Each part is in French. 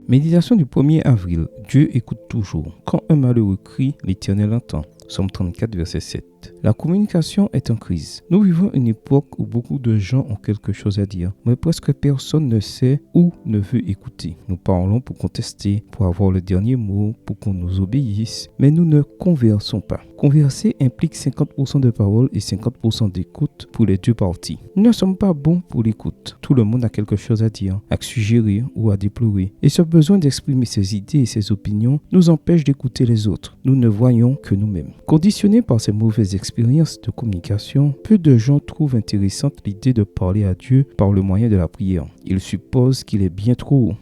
Méditation du 1er avril. Dieu écoute toujours. Quand un malheureux crie, l'Éternel entend. Somme 34, verset 7. La communication est en crise. Nous vivons une époque où beaucoup de gens ont quelque chose à dire, mais presque personne ne sait ou ne veut écouter. Nous parlons pour contester, pour avoir le dernier mot, pour qu'on nous obéisse, mais nous ne conversons pas. Converser implique 50% de parole et 50% d'écoute pour les deux parties. Nous ne sommes pas bons pour l'écoute. Tout le monde a quelque chose à dire, à suggérer ou à déplorer. Et ce besoin d'exprimer ses idées et ses opinions nous empêche d'écouter les autres. Nous ne voyons que nous-mêmes. Conditionnés par ces mauvaises expériences de communication, peu de gens trouvent intéressante l'idée de parler à Dieu par le moyen de la prière. Ils supposent qu'il est bien trop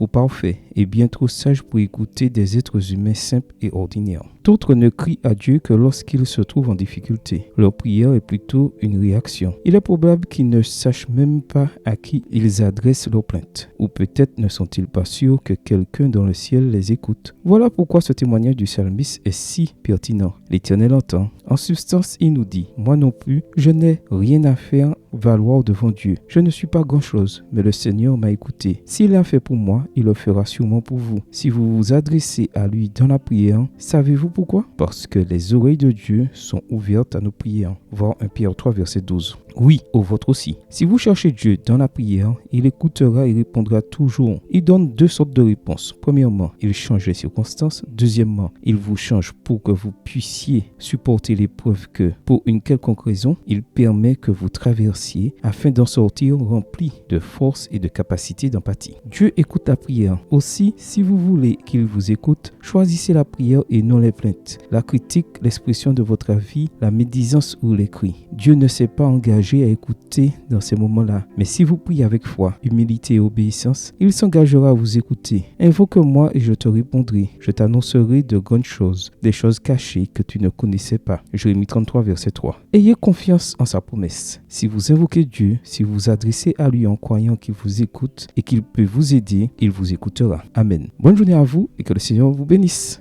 parfait et bien trop sage pour écouter des êtres humains simples et ordinaires. D'autres ne crient à Dieu que lorsqu'ils se trouvent en difficulté. Leur prière est plutôt une réaction. Il est probable qu'ils ne sachent même pas à qui ils adressent leurs plaintes. Ou peut-être ne sont-ils pas sûrs que quelqu'un dans le ciel les écoute. Voilà pourquoi ce témoignage du psalmiste est si pertinent. L'Éternel entend. En substance, il nous dit, moi non plus, je n'ai rien à faire valoir devant Dieu. Je ne suis pas grand-chose, mais le Seigneur m'a écouté. S'il l'a fait pour moi, il le fera sûrement pour vous. Si vous vous adressez à lui dans la prière, savez-vous pourquoi? Parce que les oreilles de Dieu sont ouvertes à nos prières. Voir 1 Pierre 3, verset 12. Oui, au vôtre aussi. Si vous cherchez Dieu dans la prière, il écoutera et répondra toujours. Il donne deux sortes de réponses. Premièrement, il change les circonstances. Deuxièmement, il vous change pour que vous puissiez supporter l'épreuve que, pour une quelconque raison, il permet que vous traversiez afin d'en sortir rempli de force et de capacité d'empathie. Dieu écoute la prière. Aussi, si vous voulez qu'il vous écoute, choisissez la prière et non les plaintes, la critique, l'expression de votre avis, la médisance ou les cris. Dieu ne s'est pas engagé à écouter dans ces moments-là. Mais si vous priez avec foi, humilité et obéissance, il s'engagera à vous écouter. Invoque-moi et je te répondrai. Je t'annoncerai de grandes choses, des choses cachées que tu ne connaissais pas. Jérémie 33, verset 3. Ayez confiance en sa promesse. Si vous invoquez Dieu, si vous vous adressez à lui en croyant qu'il vous écoute et qu'il peut vous aider, il vous écoutera. Amen. Bonne journée à vous et que le Seigneur vous bénisse.